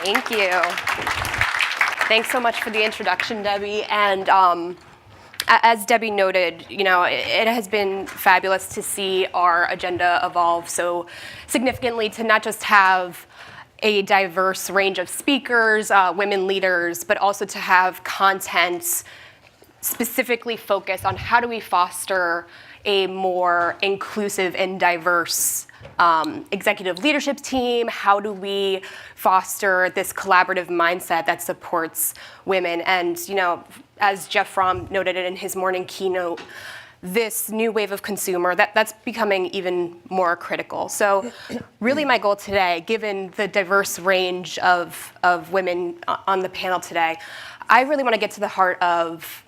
Thank you. Thanks so much for the introduction, Debbie. And as Debbie noted, it has been fabulous to see our agenda evolve so significantly to not just have a diverse range of speakers, women leaders, but also to have content specifically focused on how do we foster a more inclusive and diverse executive leadership team? How do we foster this collaborative mindset that supports women? And as Jeff Fromm noted in his morning keynote, this new wave of consumer, that's becoming even more critical. So really my goal today, given the diverse range of women on the panel today, I really want to get to the heart of,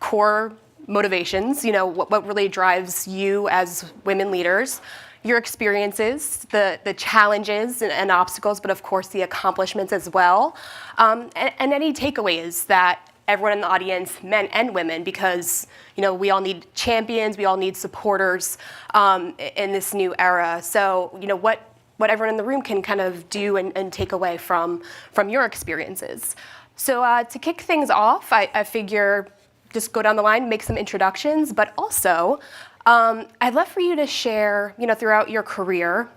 core motivations, what really drives you as women leaders, your experiences, the challenges and obstacles, but of course the accomplishments as well, and any takeaways that everyone in the audience, men and women, because we all need champions, we all need supporters in this new era. So what everyone in the room can kind of do and take away from your experiences. So to kick things off, I figure just go down the line, make some introductions, but also I'd love for you to share, throughout your career,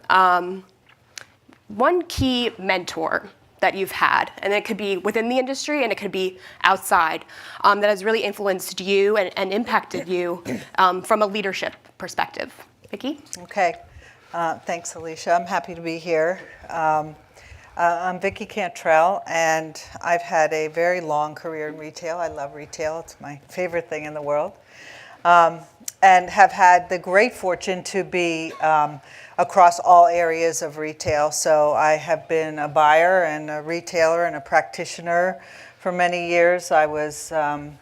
one key mentor that you've had, and it could be within the industry and it could be outside, that has really influenced you and impacted you from a leadership perspective. Vicki? Okay. Thanks, Alicia. I'm happy to be here. I'm Vicki Cantrell, and I've had a very long career in retail. I love retail. It's my favorite thing in the world. And have had the great fortune to be across all areas of retail. So I have been a buyer and a retailer and a practitioner for many years. I was a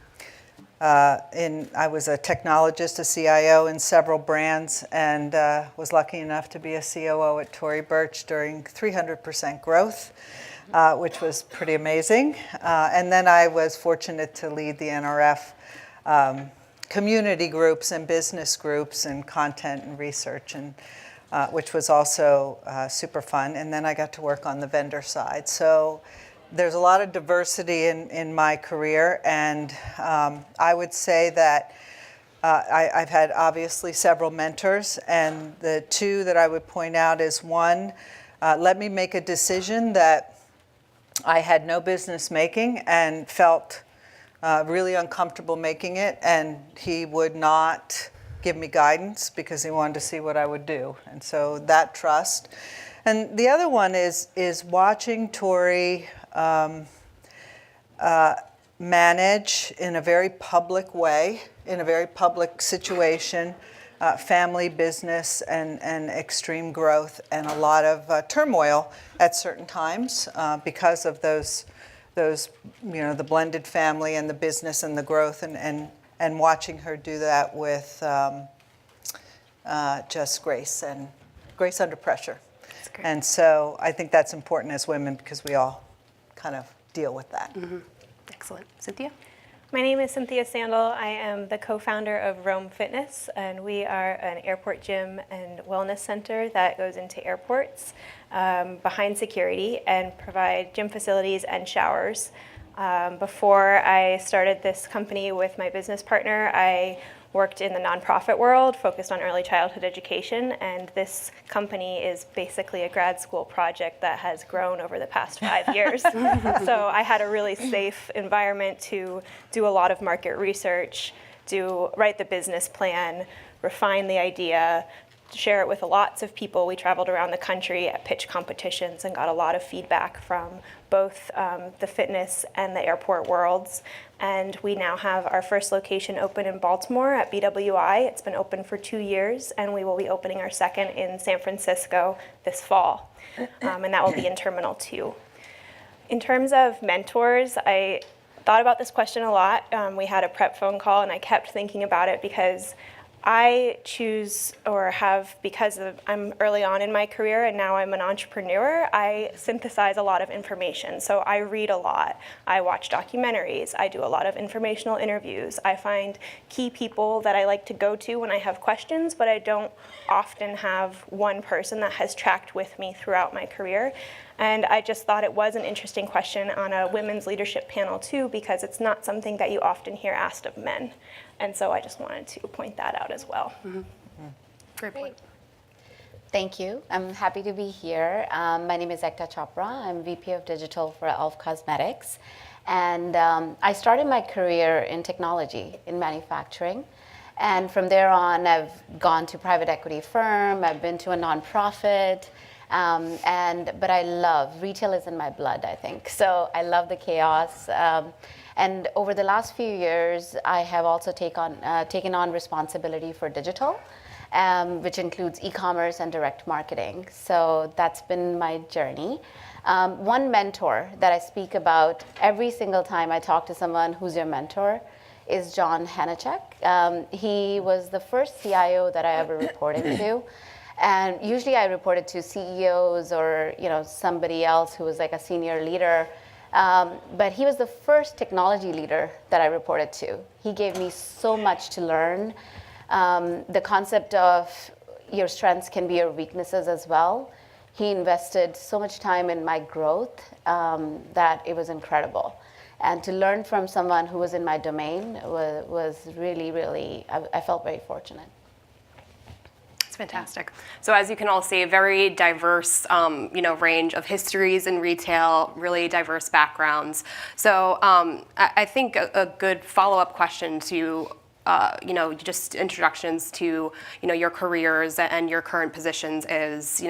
technologist, a CIO in several brands, and was lucky enough to be a COO at Tory Burch during 300% growth, which was pretty amazing. And then I was fortunate to lead the NRF community groups and business groups and content and research, and which was also super fun. And then I got to work on the vendor side. So there's a lot of diversity in my career, and I would say that I've had obviously several mentors, and the two that I would point out is one, let me make a decision that I had no business making and felt really uncomfortable making it, and he would not give me guidance because he wanted to see what I would do, and so that trust. And the other one is watching Tory manage in a very public way, in a very public situation, family business and extreme growth and a lot of turmoil at certain times because of those the blended family and the business and the growth and watching her do that with just grace and grace under pressure. And so I think that's important as women because we all kind of deal with that. Mm-hmm. Excellent. Cynthia? My name is Cynthia Sandel. I am the co-founder of Roam Fitness, and we are an airport gym and wellness center that goes into airports behind security and provide gym facilities and showers. Before I started this company with my business partner, I worked in the nonprofit world, focused on early childhood education, and this company is basically a grad school project that has grown over the past 5 years. So I had a really safe environment to do a lot of market research, write the business plan, refine the idea, share it with lots of people. We traveled around the country at pitch competitions and got a lot of feedback from both the fitness and the airport worlds. And we now have our first location open in Baltimore at BWI. It's been open for 2 years, and we will be opening our second in San Francisco this fall. And that will be in Terminal 2. In terms of mentors, I thought about this question a lot. We had a prep phone call, and I kept thinking about it because I choose or have, because I'm early on in my career and now I'm an entrepreneur, I synthesize a lot of information. So I read a lot, I watch documentaries, I do a lot of informational interviews. I find key people that I like to go to when I have questions, but I don't often have one person that has tracked with me throughout my career. And I just thought it was an interesting question on a women's leadership panel too, because it's not something that you often hear asked of men. And so I just wanted to point that out as well. Great point. Thank you. I'm happy to be here. My name is Ekta Chopra. I'm VP of Digital for Elf Cosmetics. And I started my career in technology, in manufacturing. And from there on, I've gone to private equity firm. I've been to a nonprofit. But I love, retail is in my blood, I think. So I love the chaos. And over the last few years, I have also taken on responsibility for digital, which includes e-commerce and direct marketing. So that's been my journey. One mentor that I speak about every single time I talk to someone who's your mentor is John Hanachek. He was the first CIO that I ever reported to. And usually I reported to CEOs or somebody else who was like a senior leader. But he was the first technology leader that I reported to. He gave me so much to learn. The concept of your strengths can be your weaknesses as well. He invested so much time in my growth that it was incredible. And to learn from someone who was in my domain was really, really, I felt very fortunate. It's fantastic. So as you can all see, a very diverse, range of histories in retail, really diverse backgrounds. So I think a good follow-up question to, just introductions to, your careers and your current positions is,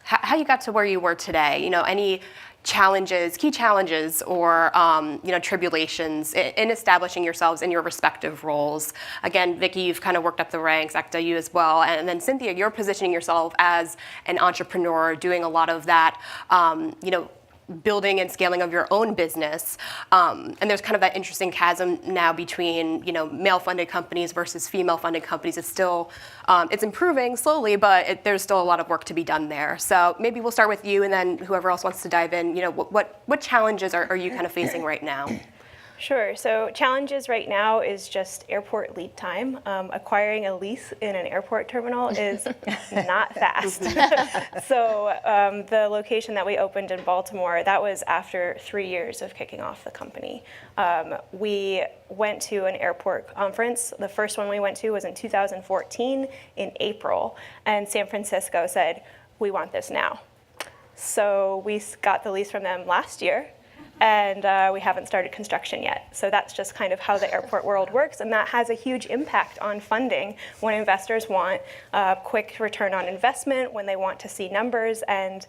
how you got to where you were today. Any key challenges or tribulations in establishing yourselves in your respective roles. Again, Vicki, you've kind of worked up the ranks, Ekta, you as well, and then Cynthia, you're positioning yourself as an entrepreneur, doing a lot of that, building and scaling of your own business. And there's kind of that interesting chasm now between, male-funded companies versus female-funded companies. It's still, it's improving slowly, but there's still a lot of work to be done there. So maybe we'll start with you, and then whoever else wants to dive in, what challenges are you kind of facing right now? Sure. So challenges right now is just airport lead time. Acquiring a lease in an airport terminal is not fast. So the location that we opened in Baltimore, that was after 3 years of kicking off the company. We went to an airport conference. The first one we went to was in 2014 in April, and San Francisco said, "We want this now." So we got the lease from them last year. And we haven't started construction yet. So that's just kind of how the airport world works, and that has a huge impact on funding when investors want a quick return on investment, when they want to see numbers, and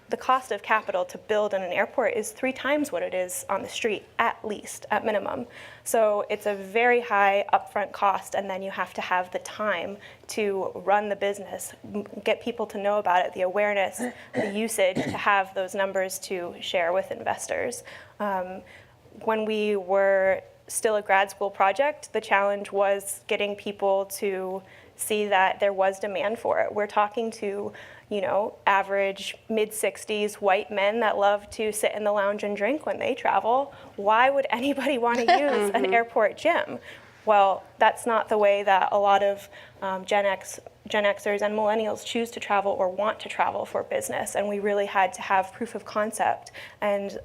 the cost of capital to build in an airport is 3 times what it is on the street, at least, at minimum. So it's a very high upfront cost, and then you have to have the time to run the business, get people to know about it, the awareness, the usage, to have those numbers to share with investors. When we were still a grad school project, the challenge was getting people to see that there was demand for it. We're talking to average mid-60s white men that love to sit in the lounge and drink when they travel. Why would anybody want to use an airport gym? Well, that's not the way that a lot of Gen Xers and millennials choose to travel or want to travel for business, and we really had to have proof of concept, and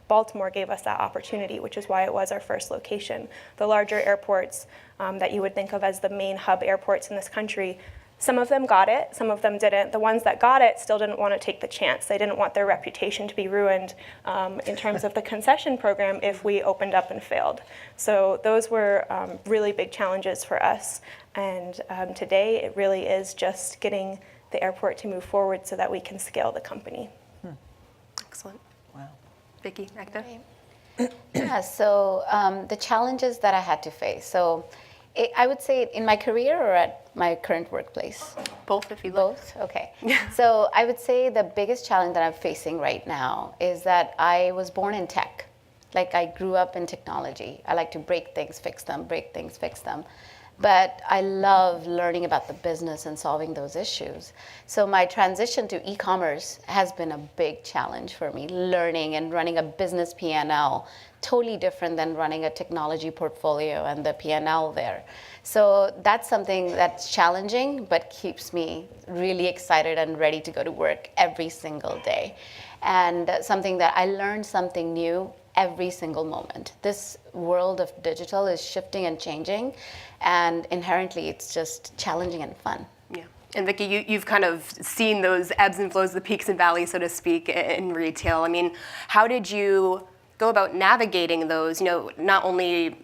Baltimore gave us that opportunity, which is why it was our first location. The larger airports that you would think of as the main hub airports in this country, some of them got it, some of them didn't. The ones that got it still didn't want to take the chance. They didn't want their reputation to be ruined in terms of the concession program if we opened up and failed. So those were really big challenges for us. And today it really is just getting the airport to move forward so that we can scale the company. Excellent. Wow. Vicki, Ekta? Yeah, so the challenges that I had to face. So I would say in my career or at my current workplace? Both, if you like. Both? Okay. So I would say the biggest challenge that I'm facing right now is that I was born in tech. Like, I grew up in technology. I like to break things, fix them, break things, fix them. but I love learning about the business and solving those issues. So my transition to e-commerce has been a big challenge for me, learning and running a business P&L, totally different than running a technology portfolio and the P&L there. So that's something that's challenging, but keeps me really excited and ready to go to work every single day. And something that I learned something new every single moment. This world of digital is shifting and changing, and inherently it's just challenging and fun. Yeah. And Vicki, you've kind of seen those ebbs and flows, the peaks and valleys, so to speak, in retail. I mean, how did you go about navigating those, not only,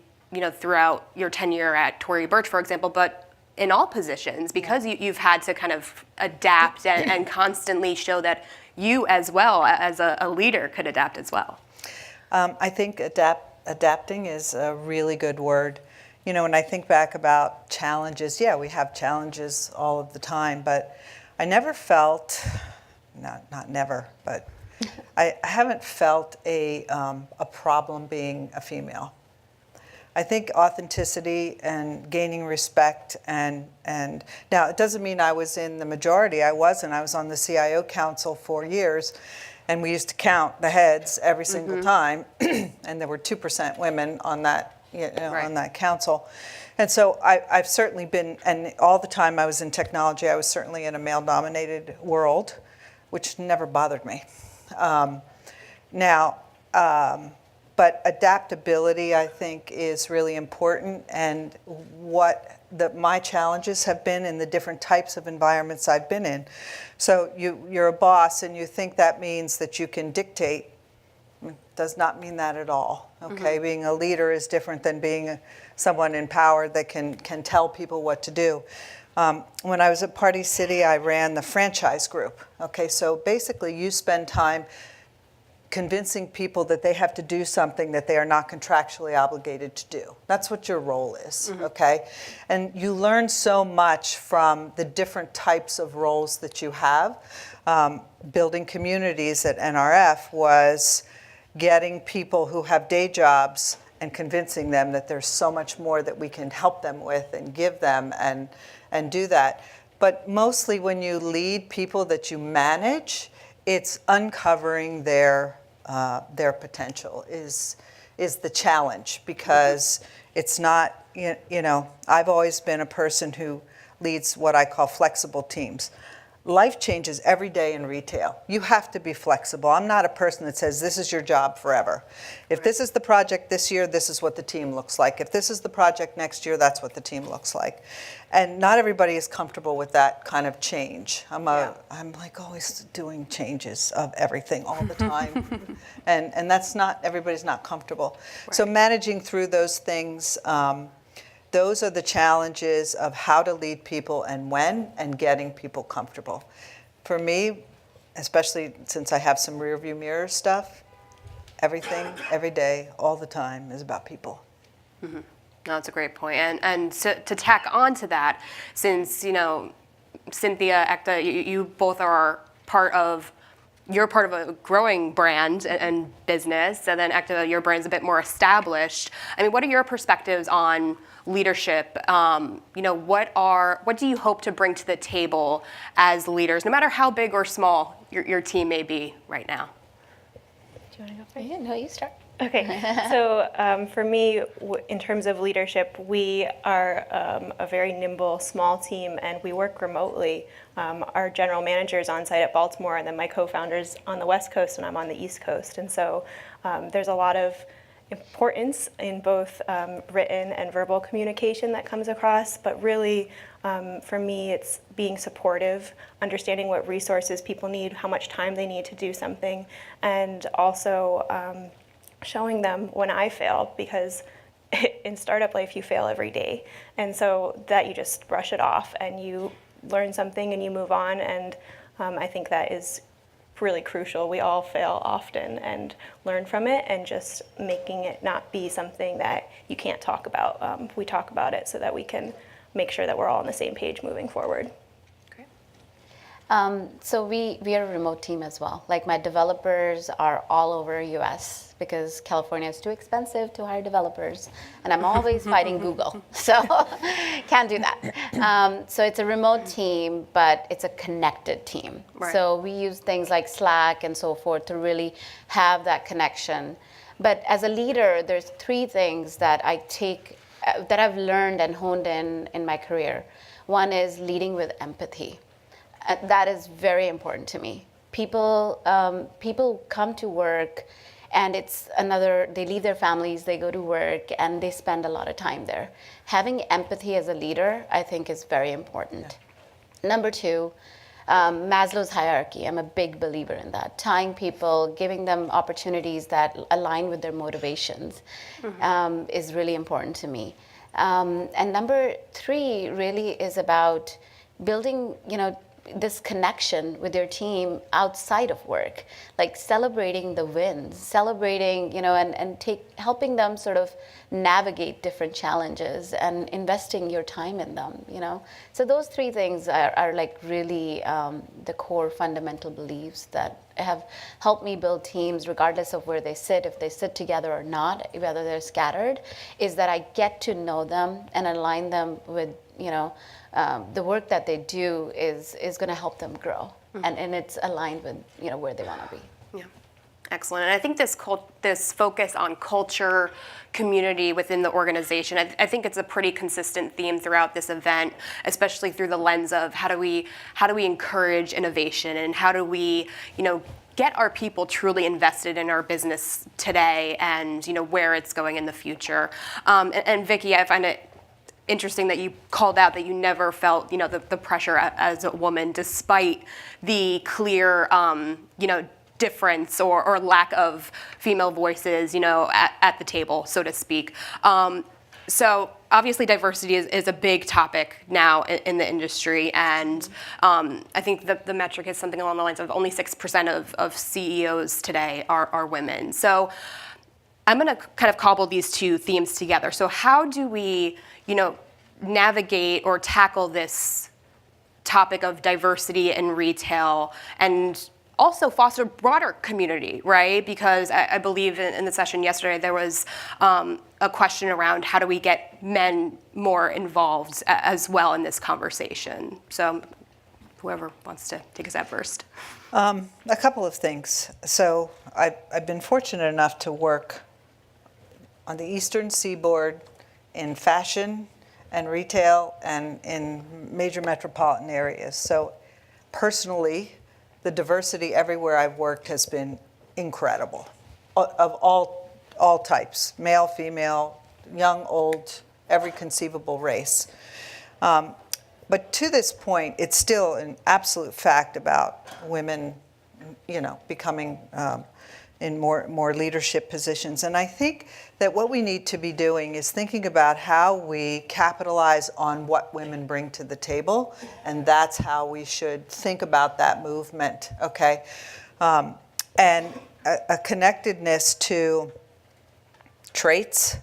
throughout your tenure at Tory Burch, for example, but in all positions, because you've had to kind of adapt and constantly show that you as well as a leader could adapt as well? I think adapting is a really good word. When I think back about challenges, yeah, we have challenges all of the time, but I never felt, not never, but I haven't felt a problem being a female. I think authenticity and gaining respect and now it doesn't mean I was in the majority. I wasn't. I was on the CIO Council for years, and we used to count the heads every single time, and there were 2% women on that, Right. on that council. And so I've certainly been, and all the time I was in technology, I was certainly in a male-dominated world, which never bothered me. But adaptability, I think, is really important, and what my challenges have been in the different types of environments I've been in. So you're a boss, and you think that means that you can dictate. Does not mean that at all. Okay, being a leader is different than being someone in power that can tell people what to do. When I was at Party City, I ran the franchise group. Okay, so basically, you spend time convincing people that they have to do something that they are not contractually obligated to do. That's what your role is, okay? And you learn so much from the different types of roles that you have. Building communities at NRF was getting people who have day jobs and convincing them that there's so much more that we can help them with and give them and do that. But mostly when you lead people that you manage, it's uncovering their potential is the challenge, because it's not, I've always been a person who leads what I call flexible teams. Life changes every day in retail. You have to be flexible. I'm not a person that says this is your job forever. If this is the project this year, this is what the team looks like. If this is the project next year, that's what the team looks like. And not everybody is comfortable with that kind of change. I'm like always doing changes of everything all the time. and that's not, everybody's not comfortable. Right. So managing through those things, those are the challenges of how to lead people and when, and getting people comfortable. For me, especially since I have some rear view mirror stuff, everything, every day, all the time is about people. No, that's a great point. And to tack on to that, since, Cynthia, Ekta, you both are you're part of a growing brand and business, and then Ekta, your brand's a bit more established. I mean, what are your perspectives on leadership? What do you hope to bring to the table as leaders, no matter how big or small your team may be right now? Do you want to go first? Yeah, no, you start. Okay, so for me, in terms of leadership, we are a very nimble, small team, and we work remotely. Our general manager is on site at Baltimore, and then my co-founder's on the West Coast, and I'm on the East Coast. And so there's a lot of importance in both written and verbal communication that comes across, but really, for me, it's being supportive, understanding what resources people need, how much time they need to do something, and also showing them when I fail, because in startup life you fail every day, and so that you just brush it off and you learn something and you move on, and I think that is really crucial. We all fail often and learn from it, and just making it not be something that you can't talk about. We talk about it so that we can make sure that we're all on the same page moving forward. So we are a remote team as well. Like my developers are all over US because California is too expensive to hire developers, and I'm always fighting Google, so can't do that. So it's a remote team, but it's a connected team. Right. So we use things like Slack and so forth to really have that connection. But as a leader, there's three things that I take that I've learned and honed in my career. One is leading with empathy. That is very important to me. People come to work, and they leave their families, they go to work, and they spend a lot of time there. Having empathy as a leader, I think, is very important. Yeah. Number two, Maslow's hierarchy. I'm a big believer in that. Tying people, giving them opportunities that align with their motivations is really important to me. And number three really is about building, this connection with your team outside of work, like celebrating the wins, celebrating, and helping them sort of navigate different challenges and investing your time in them, So those three things are like really the core fundamental beliefs that have helped me build teams regardless of where they sit, if they sit together or not, whether they're scattered, is that I get to know them and align them with, the work that they do is going to help them grow, and it's aligned with where they want to be. Yeah, excellent. And I think this focus on culture, community within the organization, I think it's a pretty consistent theme throughout this event, especially through the lens of how do we encourage innovation, and how do we get our people truly invested in our business today, and where it's going in the future. And Vicki, I find it interesting that you called out that you never felt, the pressure as a woman, despite the clear, difference or lack of female voices, at the table, so to speak. So obviously diversity is a big topic now in the industry, and I think the metric is something along the lines of only 6% of CEOs today are women. So I'm going to kind of cobble these two themes together. So how do we, navigate or tackle this topic of diversity in retail and also foster broader community, right? Because I believe in the session yesterday, there was a question around how do we get men more involved as well in this conversation. So whoever wants to take us at first. A couple of things. So I've been fortunate enough to work on the Eastern Seaboard in fashion and retail and in major metropolitan areas. So personally, the diversity everywhere I've worked has been incredible, of all types, male, female, young, old, every conceivable race. But to this point, it's still an absolute fact about women, becoming in more leadership positions. And I think that what we need to be doing is thinking about how we capitalize on what women bring to the table, and that's how we should think about that movement, okay? And a connectedness to traits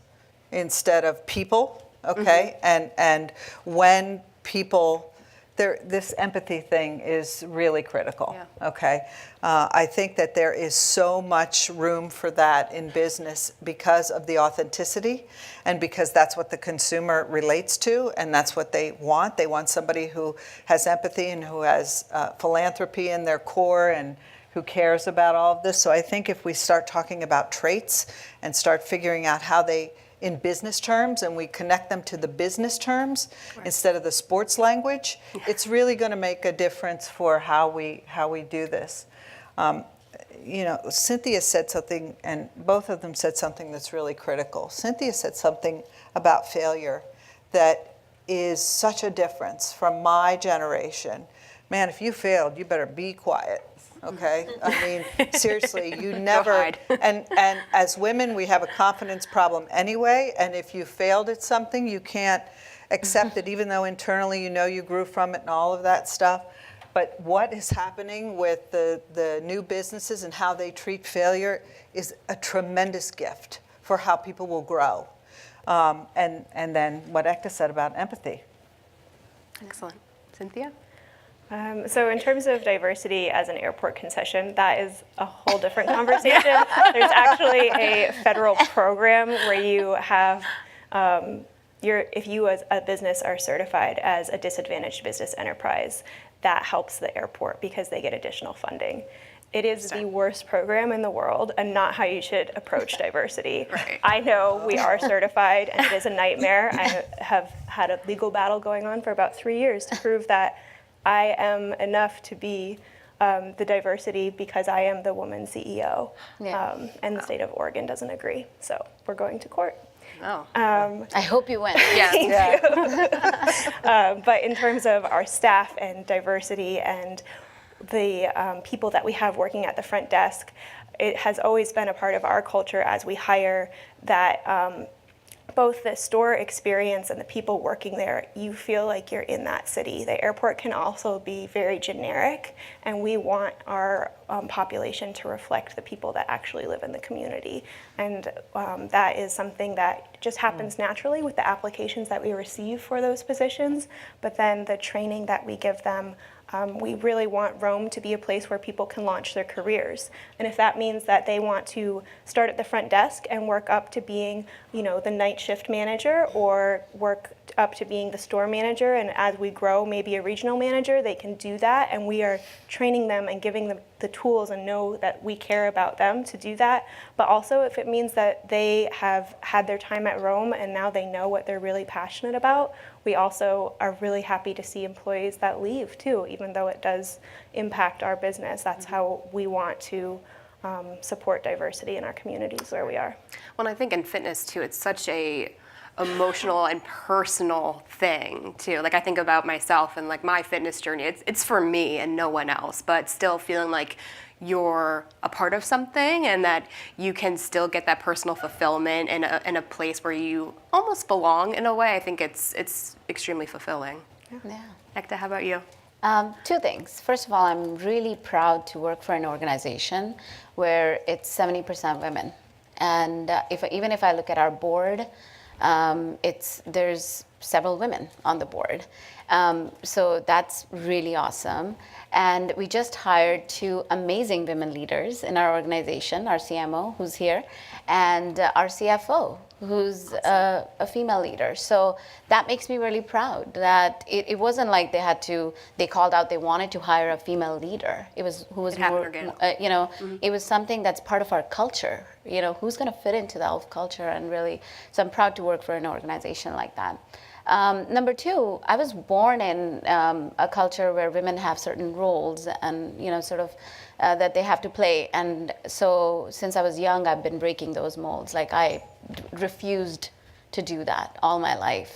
instead of people, okay? And when people, this empathy thing is really critical, okay? I think that there is so much room for that in business because of the authenticity and because that's what the consumer relates to and that's what they want. They want somebody who has empathy and who has philanthropy in their core and who cares about all of this. So I think if we start talking about traits and start figuring out how they, in business terms, and we connect them to the business terms instead of the sports language, it's really going to make a difference for how we do this. Cynthia said something, and both of them said something that's really critical. Cynthia said something about failure that is such a difference from my generation. Man, if you failed, you better be quiet. Okay, I mean, seriously, you never, and as women, we have a confidence problem anyway, and if you failed at something, you can't accept it, even though internally you grew from it and all of that stuff. But what is happening with the new businesses and how they treat failure is a tremendous gift for how people will grow. And then what Ekta said about empathy. Excellent. Cynthia? So in terms of diversity as an airport concession, that is a whole different conversation. There's actually a federal program where you have, if you as a business are certified as a disadvantaged business enterprise, that helps the airport because they get additional funding. It is the worst program in the world and not how you should approach diversity. Right. I know we are certified and it is a nightmare. I have had a legal battle going on for about 3 years to prove that I am enough to be the diversity because I am the woman CEO. Yeah. And the state of Oregon doesn't agree. So we're going to court. Oh. I hope you win. Yeah. But in terms of our staff and diversity and the people that we have working at the front desk, it has always been a part of our culture as we hire that both the store experience and the people working there, you feel like you're in that city. The airport can also be very generic, and we want our population to reflect the people that actually live in the community. And that is something that just happens naturally with the applications that we receive for those positions, but then the training that we give them. We really want Rome to be a place where people can launch their careers. And if that means that they want to start at the front desk and work up to being, the night shift manager, or work up to being the store manager, and as we grow, maybe a regional manager, they can do that. And we are training them and giving them the tools and know that we care about them to do that. But also if it means that they have had their time at Rome and now they know what they're really passionate about, we also are really happy to see employees that leave too, even though it does impact our business. That's how we want to support diversity in our communities where we are. Well, I think in fitness too, it's such a emotional and personal thing too. Like I think about myself and like my fitness journey. It's for me and no one else, but still feeling like you're a part of something and that you can still get that personal fulfillment in a place where you almost belong in a way. I think it's extremely fulfilling. Yeah. Ekta, how about you? Two things. First of all, I'm really proud to work for an organization where it's 70% women. And even if I look at our board, there's several women on the board. So that's really awesome. And we just hired 2 amazing women leaders in our organization, our CMO, who's here, and our CFO, who's a female leader. So that makes me really proud that it wasn't like they called out, they wanted to hire a female leader. It was who was more, it was something that's part of our culture. Who's going to fit into the ELF culture, and really, so I'm proud to work for an organization like that. Number 2, I was born in a culture where women have certain roles and, that they have to play. And so since I was young, I've been breaking those molds. Like I refused to do that all my life.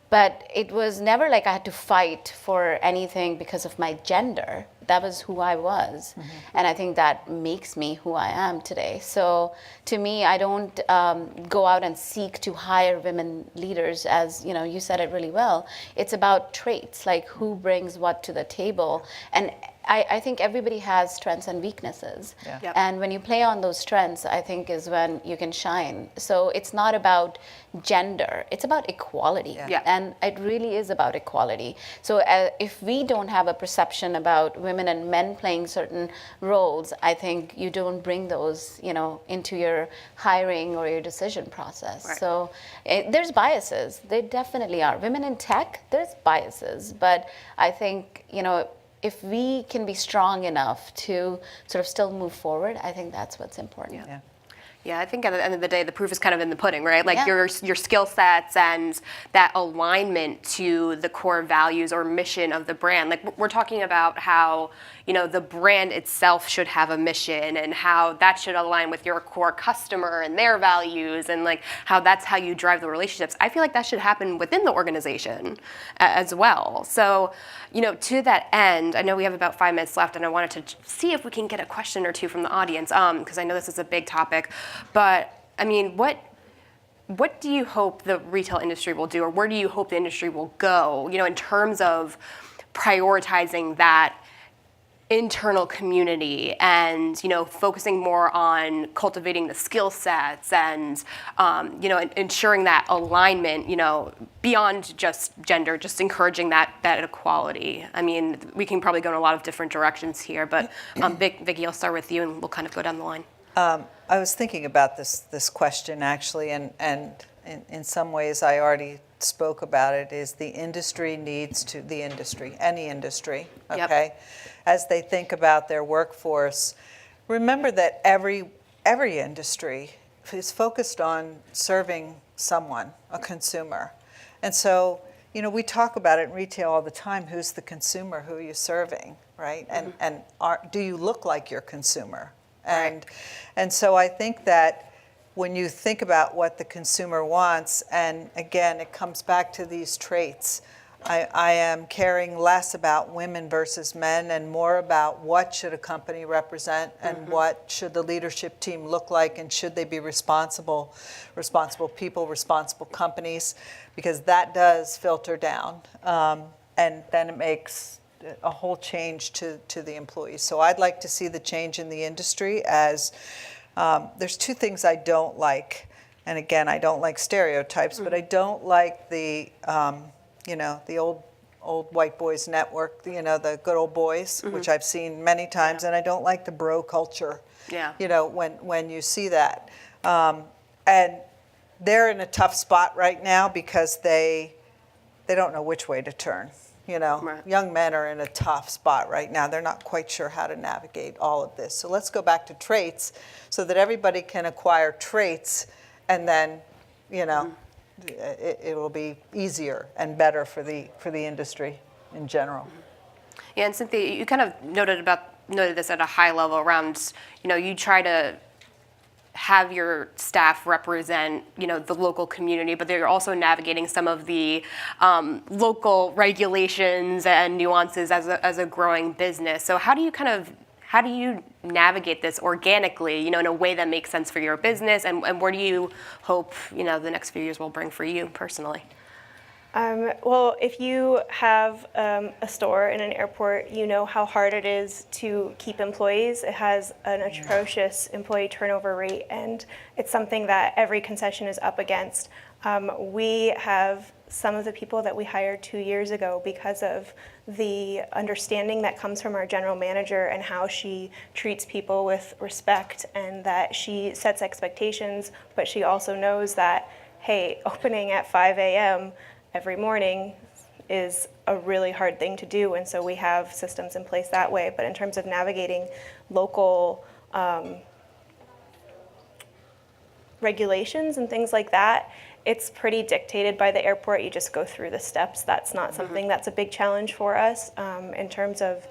But it was never like I had to fight for anything because of my gender. That was who I was. Mm-hmm. And I think that makes me who I am today. So to me, I don't go out and seek to hire women leaders, as you said it really well. It's about traits, like who brings what to the table. And I think everybody has strengths and weaknesses. Yeah. Yep. And when you play on those strengths, I think is when you can shine. So it's not about gender, it's about equality. Yeah. And it really is about equality. So if we don't have a perception about women and men playing certain roles, I think you don't bring those, into your hiring or your decision process. Right. So there's biases. There definitely are. Women in tech, there's biases. But I think, if we can be strong enough to sort of still move forward, I think that's what's important. Yeah. Yeah, I think at the end of the day, the proof is kind of in the pudding, right? Like your skill sets and that alignment to the core values or mission of the brand. Like we're talking about how, the brand itself should have a mission and how that should align with your core customer and their values, and like how that's how you drive the relationships. I feel like that should happen within the organization as well. So, to that end, I know we have about 5 minutes left, and I wanted to see if we can get a question or two from the audience, because I know this is a big topic. But I mean, what do you hope the retail industry will do, or where do you hope the industry will go, in terms of prioritizing that internal community and, focusing more on cultivating the skill sets and, ensuring that alignment, beyond just gender, just encouraging that equality. I mean, we can probably go in a lot of different directions here, but Vicki, I'll start with you and we'll kind of go down the line. I was thinking about this question actually, and in some ways I already spoke about it, is the industry needs to, any industry, okay, Yep. as they think about their workforce, remember that every industry is focused on serving someone, a consumer. And so, we talk about it in retail all the time, who's the consumer, who are you serving, right? And do you look like your consumer? And so I think that when you think about what the consumer wants, and again, it comes back to these traits. I am caring less about women versus men and more about what should a company represent and what should the leadership team look like, and should they be responsible people, responsible companies, because that does filter down. And then it makes a whole change to the employees. So I'd like to see the change in the industry as there's two things I don't like. And again, I don't like stereotypes, but I don't like the the old white boys network, the good old boys, which I've seen many times, and I don't like the bro culture. Yeah. When you see that, and they're in a tough spot right now because they don't know which way to turn. Right. Young men are in a tough spot right now. They're not quite sure how to navigate all of this. So let's go back to traits so that everybody can acquire traits, and then, it will be easier and better for the industry in general. Yeah, and Cynthia, you kind of noted this at a high level around, you try to have your staff represent, the local community, but they're also navigating some of the local regulations and nuances as a growing business. So how do you navigate this organically, in a way that makes sense for your business, and where do you hope, the next few years will bring for you personally? Well, if you have a store in an airport, you know how hard it is to keep employees. It has an atrocious employee turnover rate, and it's something that every concession is up against. We have some of the people that we hired 2 years ago because of the understanding that comes from our general manager and how she treats people with respect, and that she sets expectations, but she also knows that, hey, opening at 5 a.m. every morning is a really hard thing to do, and so we have systems in place that way. But in terms of navigating local regulations and things like that, it's pretty dictated by the airport. You just go through the steps. That's not something that's a big challenge for us. In terms of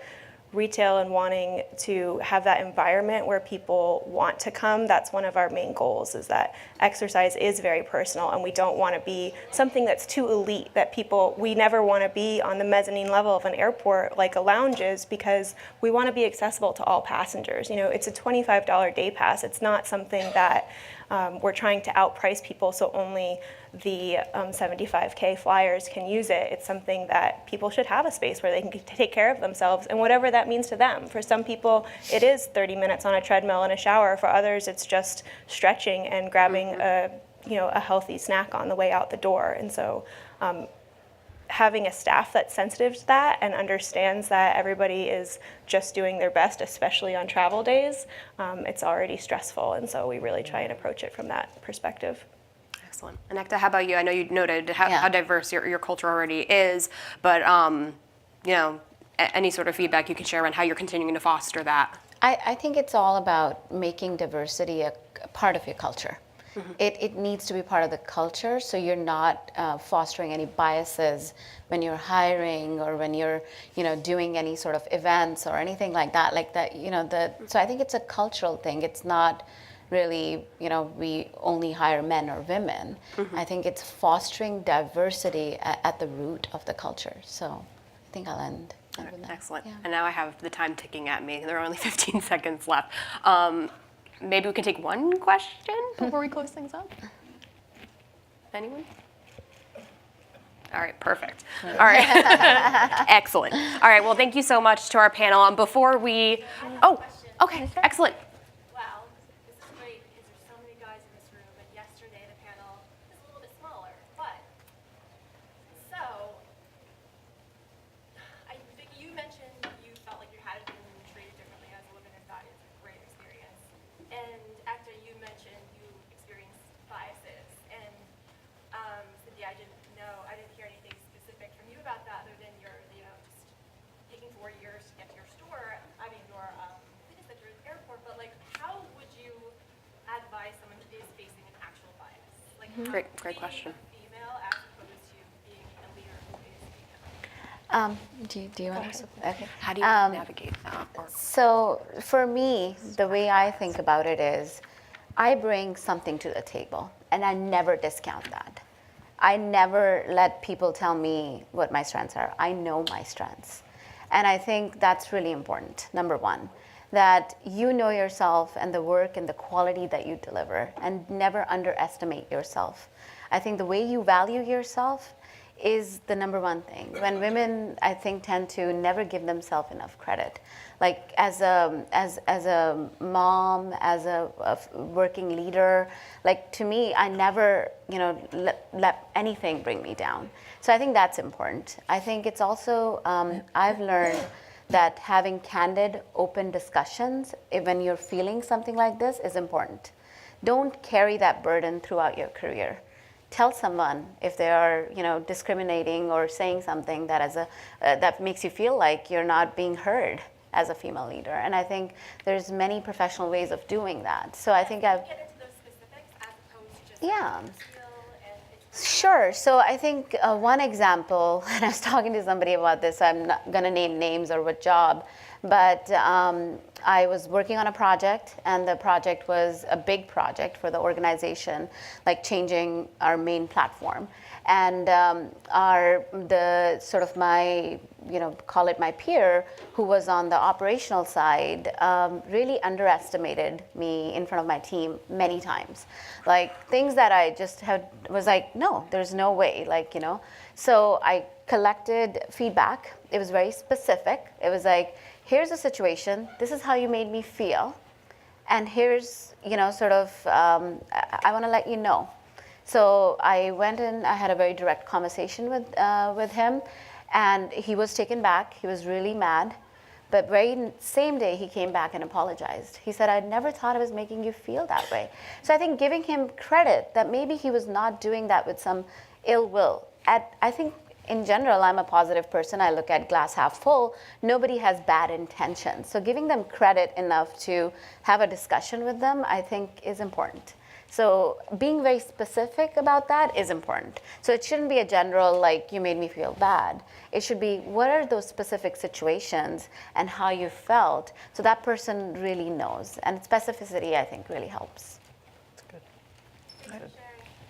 retail and wanting to have that environment where people want to come, that's one of our main goals, is that exercise is very personal, and we don't want to be something that's too elite, that we never want to be on the mezzanine level of an airport like a lounge is, because we want to be accessible to all passengers. It's a $25 day pass. It's not something that we're trying to outprice people so only the 75K flyers can use it. It's something that people should have a space where they can take care of themselves, and whatever that means to them. For some people, it is 30 minutes on a treadmill and a shower. For others, it's just stretching and grabbing a healthy snack on the way out the door. And so having a staff that's sensitive to that and understands that everybody is just doing their best, especially on travel days, it's already stressful. And so we really try and approach it from that perspective. Excellent. And Ekta, how about you? I know you noted how diverse your culture already is, but any sort of feedback you can share around how you're continuing to foster that? I think it's all about making diversity a part of your culture. It needs to be part of the culture, so you're not fostering any biases when you're hiring or when you're doing any sort of events or anything like that. So I think it's a cultural thing. It's not really we only hire men or women. I think it's fostering diversity at the root of the culture. So I think I'll end with that. Excellent. Yeah. And now I have the time ticking at me. There are only 15 seconds left. Maybe we can take one question before we close things up. Anyone? All right, perfect. All right. Excellent. All right, well, thank you so much to our panel. And before we, oh, okay, excellent. Wow, this is great because there's so many guys in this room, and yesterday the panel was a little bit smaller. But so, Vicki, you mentioned you felt like you had been treated differently as a woman, and that is a great experience. And Ekta, you mentioned you experienced biases, and Cynthia, I didn't hear anything specific from you about that, other than your, just taking 4 years to get to your store. I mean, your fitness center at the airport. But like, how would you advise someone who is facing an actual bias? Like, Great being question. a female as opposed to being a leader who is female. Do you want to? Okay. How do you navigate that? So for me, the way I think about it is, I bring something to the table, and I never discount that. I never let people tell me what my strengths are. I know my strengths. And I think that's really important, number one, that you know yourself and the work and the quality that you deliver, and never underestimate yourself. I think the way you value yourself is the number one thing. When women, I think, tend to never give themselves enough credit. Like as a mom, as a working leader, like to me, I never, let anything bring me down. So I think that's important. I think it's also, I've learned that having candid, open discussions, when you're feeling something like this, is important. Don't carry that burden throughout your career. Tell someone if they are, discriminating or saying something that that makes you feel like you're not being heard as a female leader. And I think there's many professional ways of doing that. So I think I've Get into those specifics as opposed to just Yeah. feel and it's Sure. So I think one example, and I was talking to somebody about this, so I'm not going to name names or what job, but I was working on a project, and the project was a big project for the organization, like changing our main platform. And call it my peer, who was on the operational side, really underestimated me in front of my team many times. Like things that I just was like, no, there's no way, So I collected feedback. It was very specific. It was like, here's a situation, this is how you made me feel, and here's, I want to let you know. So I went in, I had a very direct conversation with him, and he was taken back. He was really mad, but very same day he came back and apologized. He said, I never thought I was making you feel that way. So I think giving him credit that maybe he was not doing that with some ill will. I think in general, I'm a positive person. I look at glass half full. Nobody has bad intentions. So giving them credit enough to have a discussion with them, I think, is important. So being very specific about that is important. So it shouldn't be a general, like, you made me feel bad. It should be, what are those specific situations and how you felt, so that person really knows. And specificity, I think, really helps. That's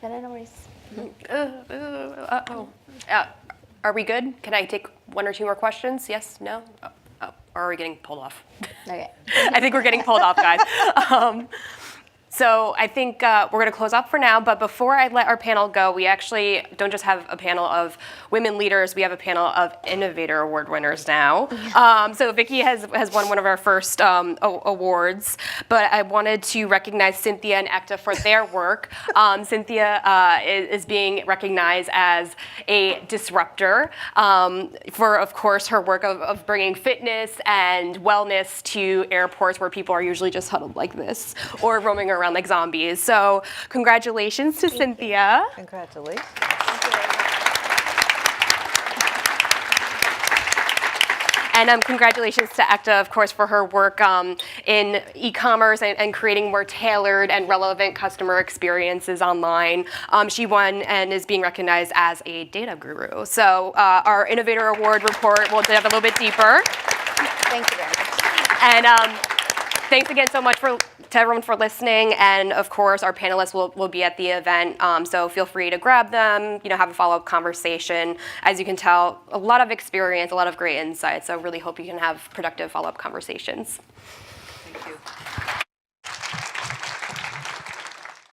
good. No worries. Are we good? Can I take one or two more questions? Yes? No? Or are we getting pulled off? Okay. I think we're getting pulled off, guys. So I think we're going to close up for now, but before I let our panel go, we actually don't just have a panel of women leaders, we have a panel of Innovator Award winners now. So Vicki has won one of our first awards, but I wanted to recognize Cynthia and Ekta for their work. Cynthia is being recognized as a disruptor for, of course, her work of bringing fitness and wellness to airports where people are usually just huddled like this or roaming around like zombies. So congratulations to Cynthia. Congratulations. And congratulations to Ekta, of course, for her work in e-commerce and creating more tailored and relevant customer experiences online. She won and is being recognized as a data guru. So our Innovator Award report will dive a little bit deeper. Thank you very much. And thanks again so much to everyone for listening, and of course our panelists will be at the event, so feel free to grab them, have a follow-up conversation. As you can tell, a lot of experience, a lot of great insights, so really hope you can have productive follow-up conversations. Thank you.